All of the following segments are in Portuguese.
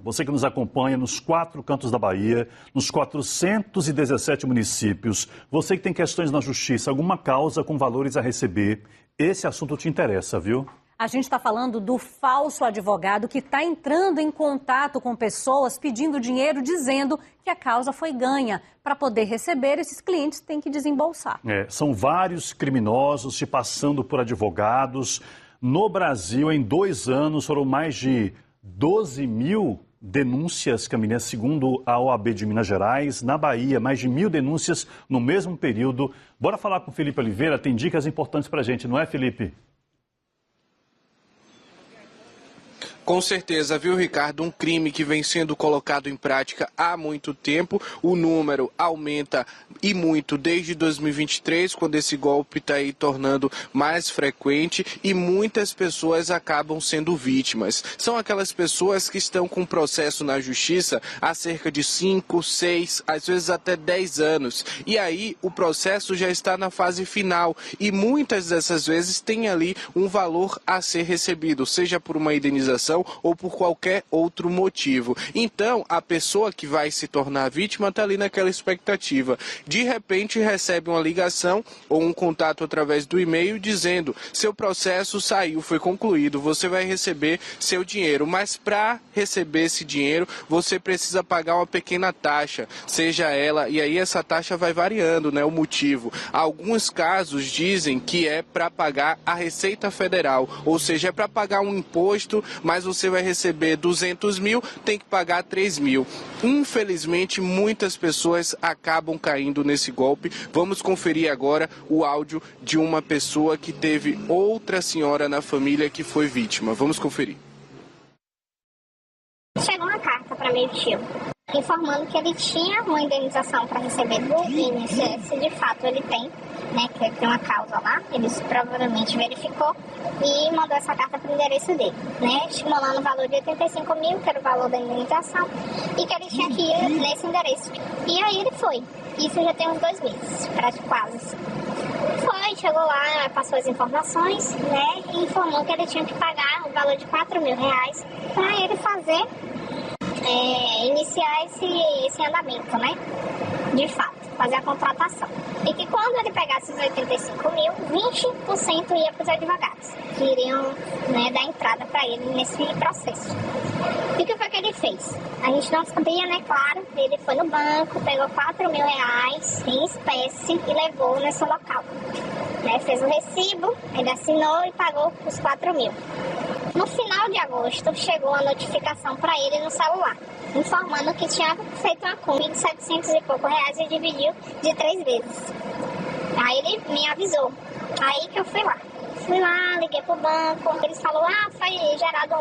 Você que nos acompanha nos 4 cantos da Bahia, nos 417 municípios, você que tem questões na justiça, alguma causa com valores a receber, esse assunto te interessa, viu? A gente está falando do falso advogado que está entrando em contato com pessoas pedindo dinheiro, dizendo que a causa foi ganha. Para poder receber, esses clientes têm que desembolsar. São vários criminosos se passando por advogados. No Brasil, em 2 anos, foram mais de 12 mil denúncias, Camila, segundo a OAB de Minas Gerais. Na Bahia, mais de 1.000 denúncias no mesmo período. Bora falar com o Felipe Oliveira, tem dicas importantes para a gente, não é, Felipe? Com certeza, viu, Ricardo? Um crime que vem sendo colocado em prática há muito tempo. O número aumenta e muito desde 2023, quando esse golpe está aí tornando mais frequente e muitas pessoas acabam sendo vítimas. São aquelas pessoas que estão com processo na justiça há cerca de 5, 6, às vezes até 10 anos. E aí o processo já está na fase final e muitas dessas vezes tem ali um valor a ser recebido, seja por uma indenização ou por qualquer outro motivo. Então, a pessoa que vai se tornar vítima está ali naquela expectativa. De repente, recebe uma ligação ou um contato através do e-mail dizendo: seu processo saiu, foi concluído, você vai receber seu dinheiro. Mas para receber esse dinheiro, você precisa pagar uma pequena taxa, seja ela, e aí essa taxa vai variando, né, o motivo. Alguns casos dizem que é para pagar a Receita Federal, ou seja, é para pagar um imposto, mas você vai receber 200 mil, tem que pagar 3 mil. Infelizmente, muitas pessoas acabam caindo nesse golpe. Vamos conferir agora o áudio de uma pessoa que teve outra senhora na família que foi vítima. Vamos conferir. Chegou uma carta para meu tio, informando que ele tinha uma indenização para receber do INSS, de fato ele tem, né, que tem uma causa lá, ele provavelmente verificou e mandou essa carta para o endereço dele, né, estimulando o valor de 85 mil, que era o valor da indenização, e que ele tinha que ir nesse endereço. E aí ele foi, isso já tem uns 2 meses, quase. Foi, chegou lá, passou as informações, né, e informou que ele tinha que pagar o valor de 4 mil reais para ele fazer, iniciar esse andamento, né, de fato, fazer a contratação. E que quando ele pegasse os 85 mil, 20% ia para os advogados, que iriam, né, dar entrada para ele nesse processo. E o que foi que ele fez? A gente não sabia, né, claro, ele foi no banco, pegou 4 mil reais em espécie e levou nesse local. Né, fez o recibo, ele assinou e pagou os 4 mil. No final de agosto, chegou a notificação para ele no celular, informando que tinha feito uma compra de 700 e pouco reais e dividiu de 3 vezes. Aí ele me avisou. Aí que eu fui lá. Liguei pro banco, eles falaram, foi gerado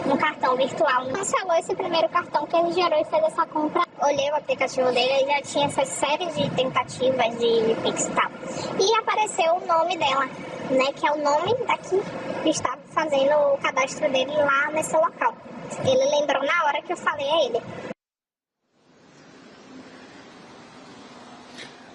um cartão virtual. Cancelou esse primeiro cartão que ele gerou e fez essa compra. Olhei o aplicativo dele e já tinha essas séries de tentativas de Pix e tal. E apareceu o nome dela, né, que é o nome daqui que estava fazendo o cadastro dele lá nesse local. Ele lembrou na hora que eu falei a ele.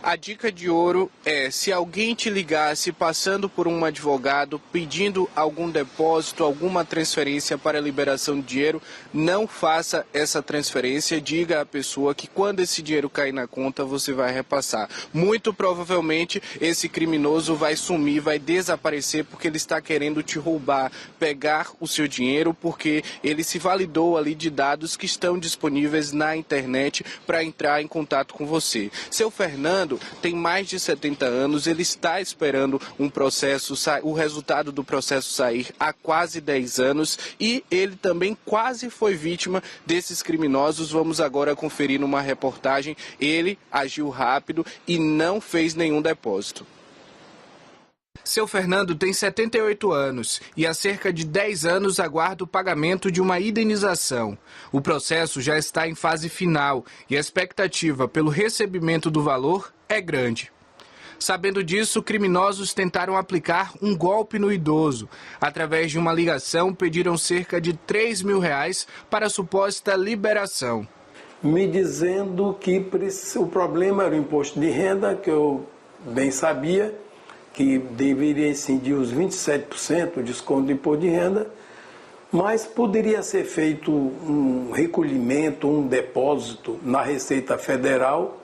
A dica de ouro é, se alguém te ligasse passando por um advogado pedindo algum depósito, alguma transferência para liberação de dinheiro, não faça essa transferência, diga à pessoa que quando esse dinheiro cair na conta você vai repassar. Muito provavelmente esse criminoso vai sumir, vai desaparecer porque ele está querendo te roubar, pegar o seu dinheiro porque ele se validou ali de dados que estão disponíveis na internet para entrar em contato com você. Seu Fernando tem mais de 70 anos, ele está esperando o resultado do processo sair há quase 10 anos e ele também quase foi vítima desses criminosos. Vamos agora conferir numa reportagem. Ele agiu rápido e não fez nenhum depósito. Seu Fernando tem 78 anos e há cerca de 10 anos aguarda o pagamento de uma indenização. O processo já está em fase final e a expectativa pelo recebimento do valor é grande. Sabendo disso, criminosos tentaram aplicar um golpe no idoso. Através de uma ligação, pediram cerca de 3 mil reais para a suposta liberação. Me dizendo que o problema era o imposto de renda, que eu bem sabia, que deveria incidir os 27% de desconto do imposto de renda, Mas poderia ser feito um recolhimento, um depósito na Receita Federal.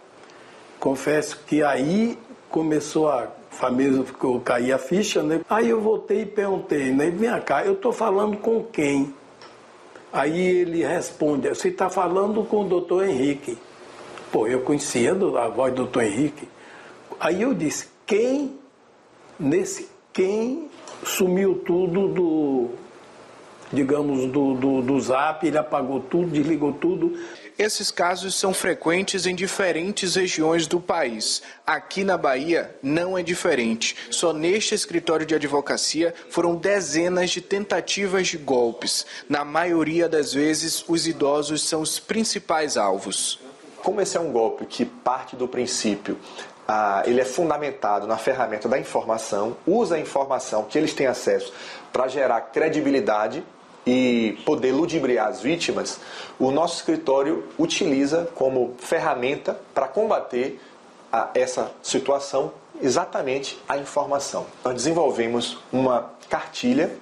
Confesso que aí começou a cair a ficha, né? Aí eu voltei e perguntei, né? Vem cá, eu estou falando com quem? Aí ele responde, você está falando com o doutor Henrique. Pô, eu conhecia a voz do doutor Henrique. Aí eu disse, quem sumiu tudo do Zap, ele apagou tudo, desligou tudo. Esses casos são frequentes em diferentes regiões do país. Aqui na Bahia não é diferente. Só neste escritório de advocacia foram dezenas de tentativas de golpes. Na maioria das vezes, os idosos são os principais alvos. Como esse é um golpe que parte do princípio, ele é fundamentado na ferramenta da informação, usa a informação que eles têm acesso para gerar credibilidade e poder ludibriar as vítimas, o nosso escritório utiliza como ferramenta para combater essa situação exatamente a informação. Nós desenvolvemos uma cartilha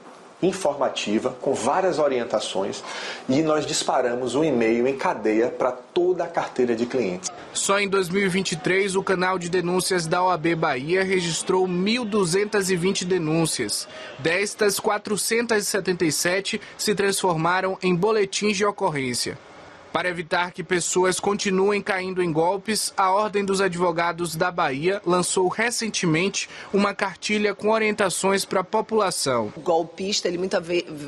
informativa com várias orientações e nós disparamos um e-mail em cadeia para toda a carteira de clientes. Só em 2023, o canal de denúncias da OAB Bahia registrou 1.220 denúncias. Destas, 477 se transformaram em boletins de ocorrência. Para evitar que pessoas continuem caindo em golpes, a Ordem dos Advogados da Bahia lançou recentemente uma cartilha com orientações para a população. O golpista, ele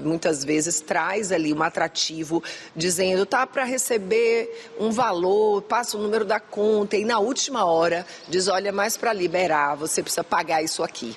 muitas vezes traz ali um atrativo, dizendo, tá para receber um valor, passa o número da conta e na última hora diz, olha, mais para liberar, você precisa pagar isso aqui.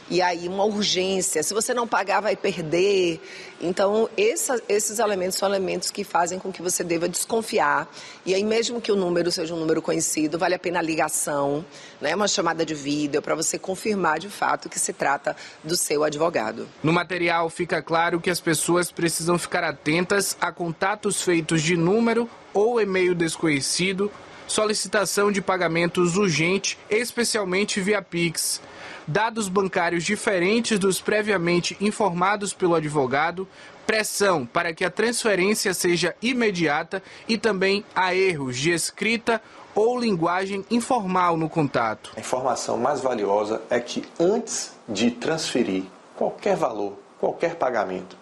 E aí uma urgência, se você não pagar vai perder. Então esses elementos são elementos que fazem com que você deva desconfiar. E aí mesmo que o número seja um número conhecido, vale a pena a ligação, né? Uma chamada de vídeo para você confirmar de fato que se trata do seu advogado. No material fica claro que as pessoas precisam ficar atentas a contatos feitos de número ou e-mail desconhecido, solicitação de pagamentos urgente, especialmente via Pix, dados bancários diferentes dos previamente informados pelo advogado, pressão para que a transferência seja imediata e também há erros de escrita ou linguagem informal no contato. A informação mais valiosa é que antes de transferir qualquer valor, qualquer pagamento,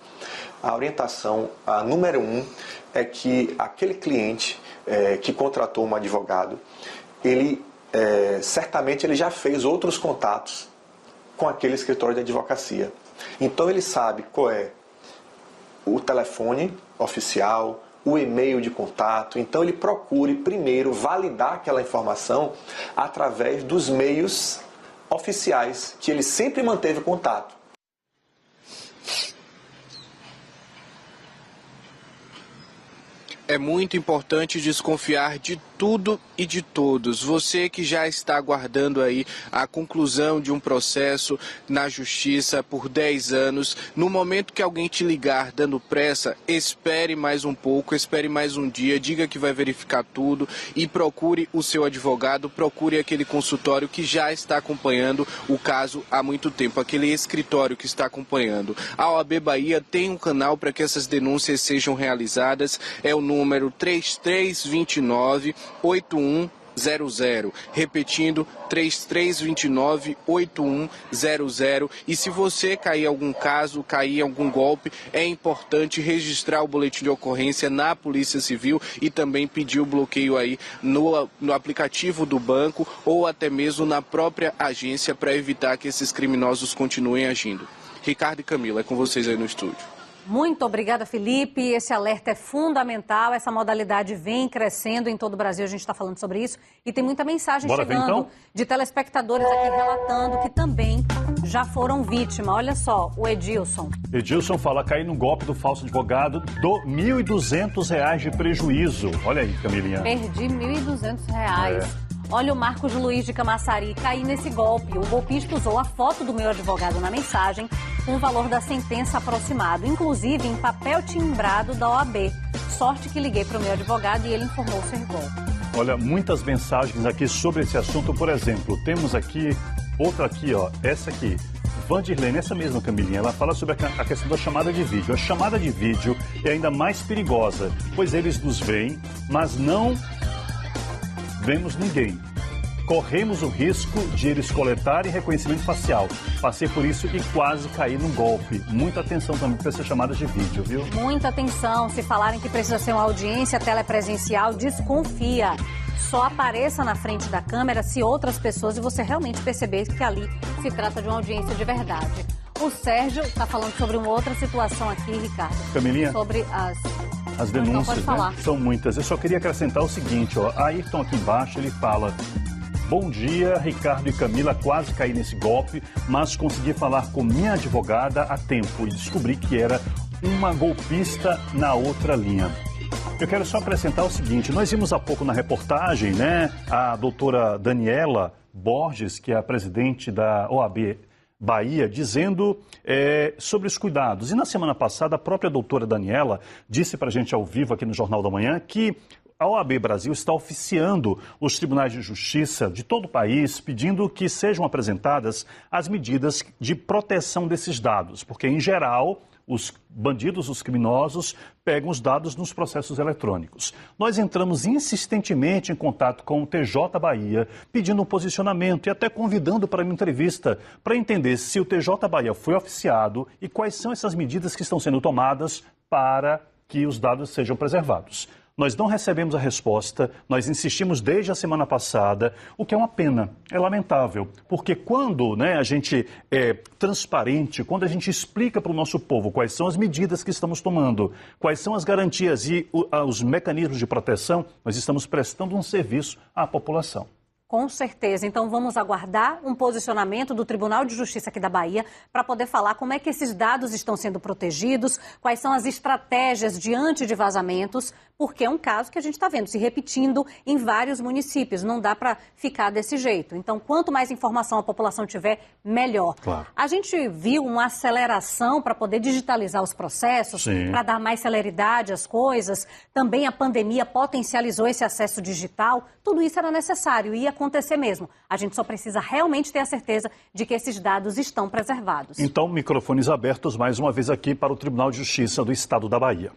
a orientação, a número 1, é que aquele cliente que contratou um advogado, certamente ele já fez outros contatos com aquele escritório de advocacia. Então ele sabe qual é o telefone oficial, o e-mail de contato. Então ele procure primeiro validar aquela informação através dos meios oficiais que ele sempre manteve contato. É muito importante desconfiar de tudo e de todos. Você que já está aguardando aí a conclusão de um processo na justiça por 10 anos, no momento que alguém te ligar dando pressa, espere mais um pouco, espere mais um dia, diga que vai verificar tudo e procure o seu advogado, procure aquele consultório que já está acompanhando o caso há muito tempo, aquele escritório que está acompanhando. A OAB Bahia tem um canal para que essas denúncias sejam realizadas, é o número 3329-8100, repetindo 3329-8100. E se você cair em algum caso, cair em algum golpe, é importante registrar o boletim de ocorrência na Polícia Civil e também pedir o bloqueio aí no aplicativo do banco ou até mesmo na própria agência para evitar que esses criminosos continuem agindo. Ricardo e Camila, é com vocês aí no estúdio. Muito obrigada, Felipe. Esse alerta é fundamental. Essa modalidade vem crescendo em todo o Brasil. A gente está falando sobre isso. E tem muita mensagem chegando de telespectadores aqui relatando que também já foram vítimas. Olha só, o Edilson. Edilson fala cair no golpe do falso advogado do R$ 1.200 de prejuízo. Olha aí, Camilinha. Perdi R$ 1.200. Olha o Marcos Luiz de Camaçari, caí nesse golpe. O golpista usou a foto do meu advogado na mensagem com o valor da sentença aproximado, inclusive em papel timbrado da OAB. Sorte que liguei para o meu advogado e ele informou ser golpe. Olha, muitas mensagens aqui sobre esse assunto. Por exemplo, temos aqui, outra aqui, ó, essa aqui. Vandirlene, essa mesma Camilinha, ela fala sobre a questão da chamada de vídeo. A chamada de vídeo é ainda mais perigosa, pois eles nos veem, mas não vemos ninguém. Corremos o risco de eles coletarem reconhecimento facial. Passei por isso e quase caí num golpe. Muita atenção também para essas chamadas de vídeo, viu? Muita atenção. Se falarem que precisa ser uma audiência telepresencial, desconfia. Só apareça na frente da câmera se outras pessoas e você realmente perceber que ali se trata de uma audiência de verdade. O Sérgio está falando sobre uma outra situação aqui, Ricardo. Camilinha? Sobre as denúncias, né? São muitas. Eu só queria acrescentar o seguinte, ó. A Ayrton aqui embaixo, ele fala... Bom dia, Ricardo e Camila, quase caí nesse golpe, mas consegui falar com minha advogada a tempo e descobri que era uma golpista na outra linha. Eu quero só acrescentar o seguinte, nós vimos há pouco na reportagem, né, a doutora Daniela Borges, que é a presidente da OAB Bahia, dizendo sobre os cuidados. E na semana passada, a própria doutora Daniela disse para a gente ao vivo aqui no Jornal da Manhã que a OAB Brasil está oficiando os tribunais de justiça de todo o país, pedindo que sejam apresentadas as medidas de proteção desses dados, porque, em geral, os bandidos, os criminosos, pegam os dados nos processos eletrônicos. Nós entramos insistentemente em contato com o TJ Bahia, pedindo um posicionamento e até convidando para uma entrevista para entender se o TJ Bahia foi oficiado e quais são essas medidas que estão sendo tomadas para que os dados sejam preservados. Nós não recebemos a resposta, nós insistimos desde a semana passada, o que é uma pena, é lamentável, porque quando a gente é transparente, quando a gente explica para o nosso povo quais são as medidas que estamos tomando, quais são as garantias e os mecanismos de proteção, nós estamos prestando um serviço à população. Com certeza. Então vamos aguardar um posicionamento do Tribunal de Justiça aqui da Bahia para poder falar como é que esses dados estão sendo protegidos, quais são as estratégias diante de vazamentos, porque é um caso que a gente está vendo se repetindo em vários municípios. Não dá para ficar desse jeito. Então, quanto mais informação a população tiver, melhor. Claro. A gente viu uma aceleração para poder digitalizar os processos, para dar mais celeridade às coisas. Também a pandemia potencializou esse acesso digital. Tudo isso era necessário e ia acontecer mesmo. A gente só precisa realmente ter a certeza de que esses dados estão preservados. Então, microfones abertos mais uma vez aqui para o Tribunal de Justiça do Estado da Bahia.